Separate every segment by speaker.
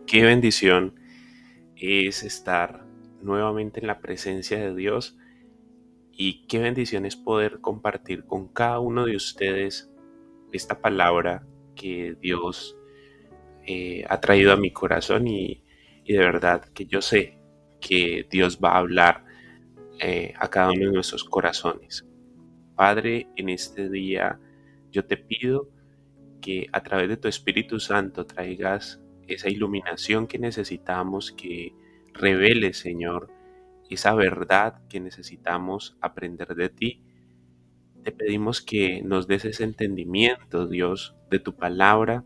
Speaker 1: Qué bendición es estar nuevamente en la presencia de Dios y qué bendición es poder compartir con cada uno de ustedes esta palabra que Dios ha traído a mi corazón y de verdad que yo sé que Dios va a hablar a cada uno de nuestros corazones. Padre, en este día yo te pido que a través de tu Espíritu Santo traigas esa iluminación que necesitamos, que reveles, Señor, esa verdad que necesitamos aprender de ti. Te pedimos que nos des ese entendimiento, Dios, de tu palabra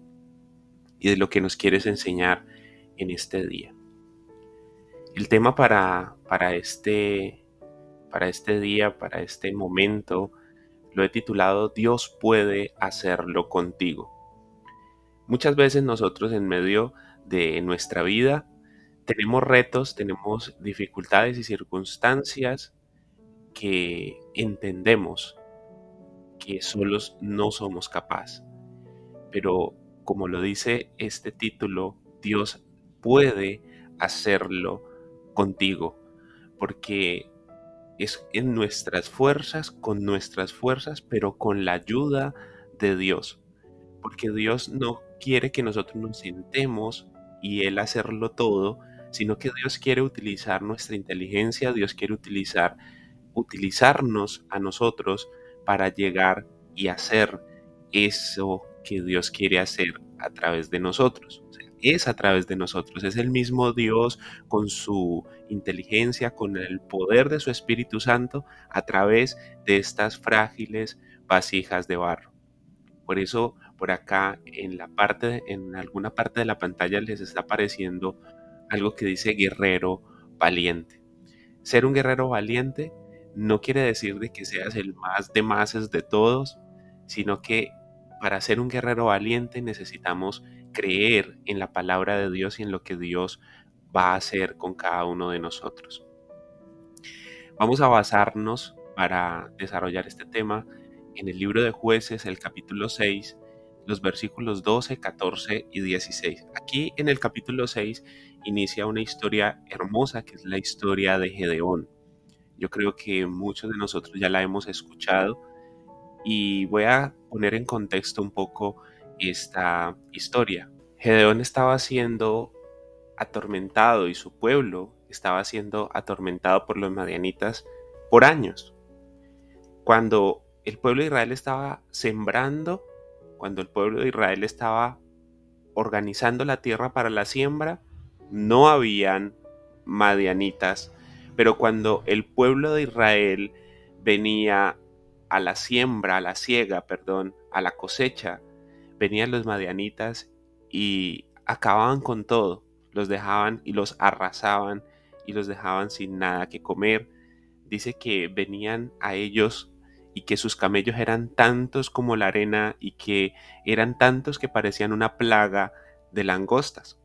Speaker 1: y de lo que nos quieres enseñar en este día. El tema para este día, para este momento, lo he titulado Dios puede hacerlo contigo. Muchas veces nosotros en medio de nuestra vida tenemos retos, tenemos dificultades y circunstancias que entendemos que solos no somos capaces. Pero como lo dice este título, Dios puede hacerlo contigo, porque es en nuestras fuerzas, con nuestras fuerzas, pero con la ayuda de Dios. Porque Dios no quiere que nosotros nos sentemos y Él hacerlo todo, sino que Dios quiere utilizar nuestra inteligencia, Dios quiere utilizarnos a nosotros para llegar y hacer eso que Dios quiere hacer a través de nosotros. O sea, es a través de nosotros, es el mismo Dios con su inteligencia, con el poder de su Espíritu Santo a través de estas frágiles vasijas de barro. Por eso, por acá en alguna parte de la pantalla les está apareciendo algo que dice guerrero valiente. Ser un guerrero valiente no quiere decir de que seas el más de mases de todos, sino que para ser un guerrero valiente necesitamos creer en la palabra de Dios y en lo que Dios va a hacer con cada uno de nosotros. Vamos a basarnos para desarrollar este tema en el libro de Jueces, el capítulo 6, los versículos 12, 14 y 16. Aquí en el capítulo 6 inicia una historia hermosa que es la historia de Gedeón. Yo creo que muchos de nosotros ya la hemos escuchado y voy a poner en contexto un poco esta historia. Gedeón estaba siendo atormentado y su pueblo estaba siendo atormentado por los madianitas por años. Cuando el pueblo de Israel estaba sembrando, cuando el pueblo de Israel estaba organizando la tierra para la siembra, no habían madianitas, pero cuando el pueblo de Israel venía a la siembra, a la siega, perdón, a la cosecha, venían los madianitas y acababan con todo, los dejaban y los arrasaban y los dejaban sin nada que comer. Dice que venían a ellos y que sus camellos eran tantos como la arena y que eran tantos que parecían una plaga de langostas.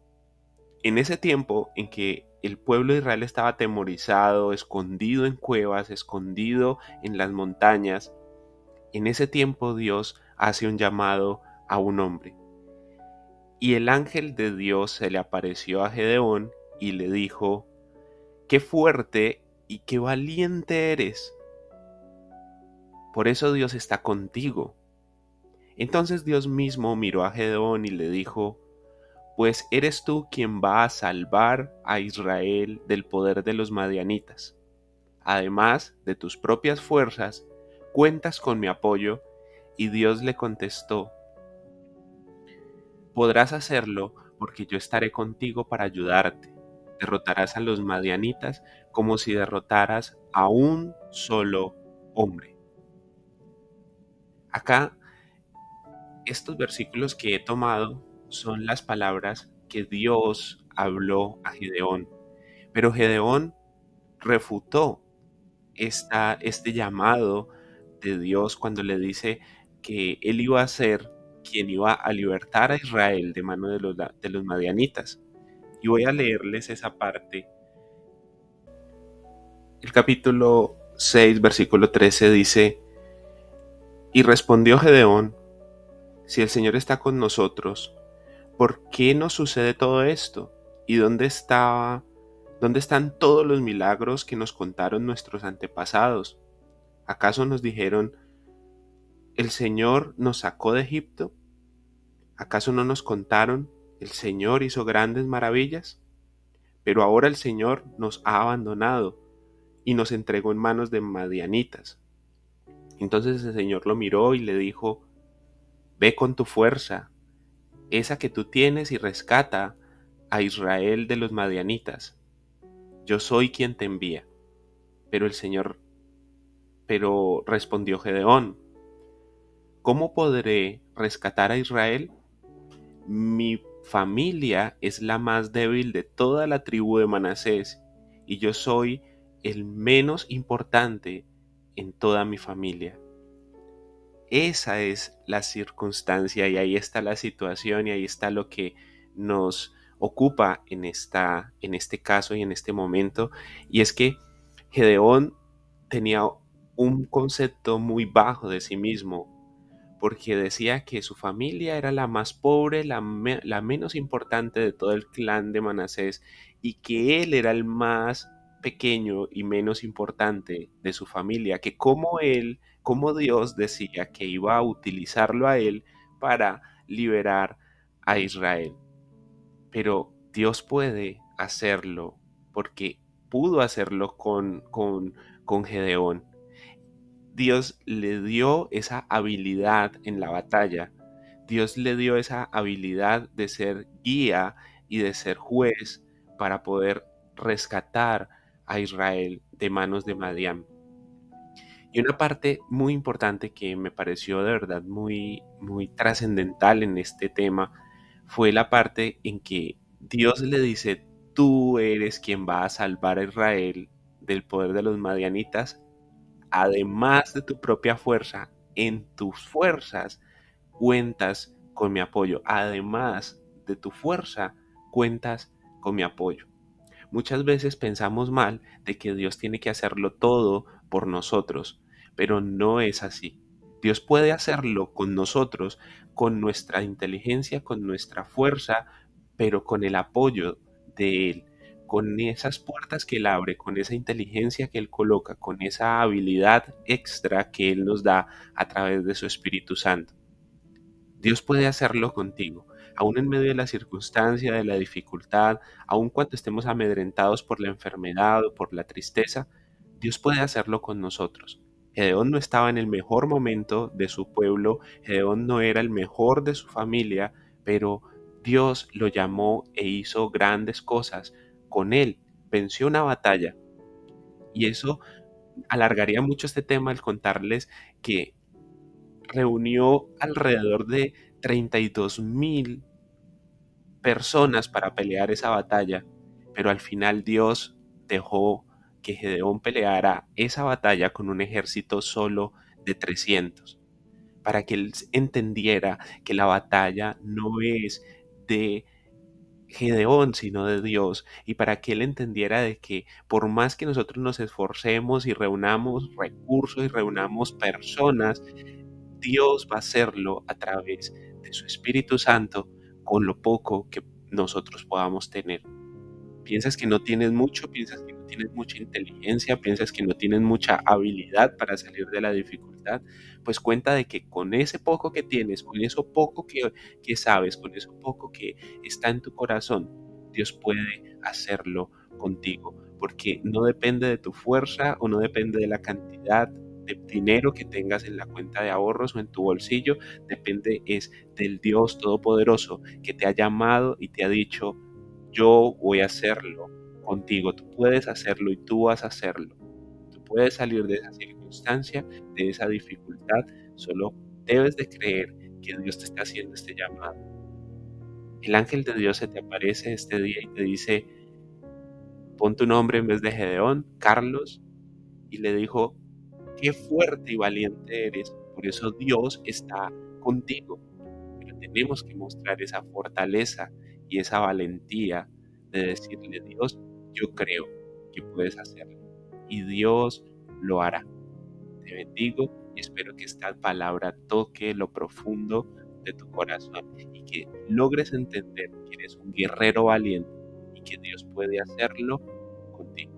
Speaker 1: En ese tiempo en que el pueblo de Israel estaba atemorizado, escondido en cuevas, escondido en las montañas, en ese tiempo Dios hace un llamado a un hombre. Y el ángel de Dios se le apareció a Gedeón y le dijo: qué fuerte y qué valiente eres. Por eso Dios está contigo. Entonces Dios mismo miró a Gedeón y le dijo: pues eres tú quien va a salvar a Israel del poder de los madianitas. Además de tus propias fuerzas, cuentas con mi apoyo. Y Dios le contestó: podrás hacerlo porque yo estaré contigo para ayudarte. Derrotarás a los madianitas como si derrotaras a un solo hombre. Acá, estos versículos que he tomado son las palabras que Dios habló a Gedeón. Pero Gedeón refutó este llamado de Dios cuando le dice que él iba a ser quien iba a libertar a Israel de mano de los madianitas. Y voy a leerles esa parte. El capítulo 6, versículo 13 dice: y respondió Gedeón: si el Señor está con nosotros, ¿por qué nos sucede todo esto? ¿Y dónde están todos los milagros que nos contaron nuestros antepasados? ¿Acaso nos dijeron, el Señor nos sacó de Egipto? ¿Acaso no nos contaron, el Señor hizo grandes maravillas? Pero ahora el Señor nos ha abandonado y nos entregó en manos de madianitas. Entonces el Señor lo miró y le dijo, ve con tu fuerza, esa que tú tienes, y rescata a Israel de los madianitas. Yo soy quien te envía. Pero el Señor, pero respondió Gedeón, ¿cómo podré rescatar a Israel? Mi familia es la más débil de toda la tribu de Manasés y yo soy el menos importante en toda mi familia. Esa es la circunstancia y ahí está la situación y ahí está lo que nos ocupa en este caso y en este momento. Y es que Gedeón tenía un concepto muy bajo de sí mismo, porque decía que su familia era la más pobre, la menos importante de todo el clan de Manasés y que él era el más pequeño y menos importante de su familia, que como Dios decía que iba a utilizarlo a él para liberar a Israel. Pero Dios puede hacerlo porque pudo hacerlo con Gedeón. Dios le dio esa habilidad en la batalla. Dios le dio esa habilidad de ser guía y de ser juez para poder rescatar a Israel de manos de Madián. Y una parte muy importante que me pareció de verdad muy trascendental en este tema fue la parte en que Dios le dice, tú eres quien va a salvar a Israel del poder de los madianitas, además de tu propia fuerza. En tus fuerzas cuentas con mi apoyo. Además de tu fuerza, cuentas con mi apoyo. Muchas veces pensamos mal de que Dios tiene que hacerlo todo por nosotros, pero no es así. Dios puede hacerlo con nosotros, con nuestra inteligencia, con nuestra fuerza, pero con el apoyo de Él, con esas puertas que Él abre, con esa inteligencia que Él coloca, con esa habilidad extra que Él nos da a través de su Espíritu Santo. Dios puede hacerlo contigo, aún en medio de la circunstancia, de la dificultad, aun cuando estemos amedrentados por la enfermedad o por la tristeza, Dios puede hacerlo con nosotros. Gedeón no estaba en el mejor momento de su pueblo, Gedeón no era el mejor de su familia, pero Dios lo llamó e hizo grandes cosas con él, venció una batalla. Y eso alargaría mucho este tema al contarles que reunió alrededor de 32,000 personas para pelear esa batalla, pero al final Dios dejó que Gedeón peleara esa batalla con un ejército solo de 300, para que él entendiera que la batalla no es de Gedeón, sino de Dios, y para que él entendiera de que por más que nosotros nos esforcemos y reunamos recursos y reunamos personas, Dios va a hacerlo a través de su Espíritu Santo con lo poco que nosotros podamos tener. Piensas que no tienes mucho, piensas que no tienes mucha inteligencia, piensas que no tienes mucha habilidad para salir de la dificultad, pues cuenta de que con ese poco que tienes, con eso poco que sabes, con eso poco que está en tu corazón, Dios puede hacerlo contigo, porque no depende de tu fuerza o no depende de la cantidad de dinero que tengas en la cuenta de ahorros o en tu bolsillo, depende es del Dios Todopoderoso que te ha llamado y te ha dicho, yo voy a hacerlo contigo, tú puedes hacerlo y tú vas a hacerlo. Tú puedes salir de esa circunstancia, de esa dificultad, solo debes de creer que Dios te está haciendo este llamado. El ángel de Dios se te aparece este día y te dice, pon tu nombre en vez de Gedeón, Carlos, y le dijo, qué fuerte y valiente eres, por eso Dios está contigo. Pero tenemos que mostrar esa fortaleza y esa valentía de decirle, Dios, yo creo que puedes hacerlo. Y Dios lo hará. Te bendigo y espero que esta palabra toque lo profundo de tu corazón y que logres entender que eres un guerrero valiente y que Dios puede hacerlo contigo.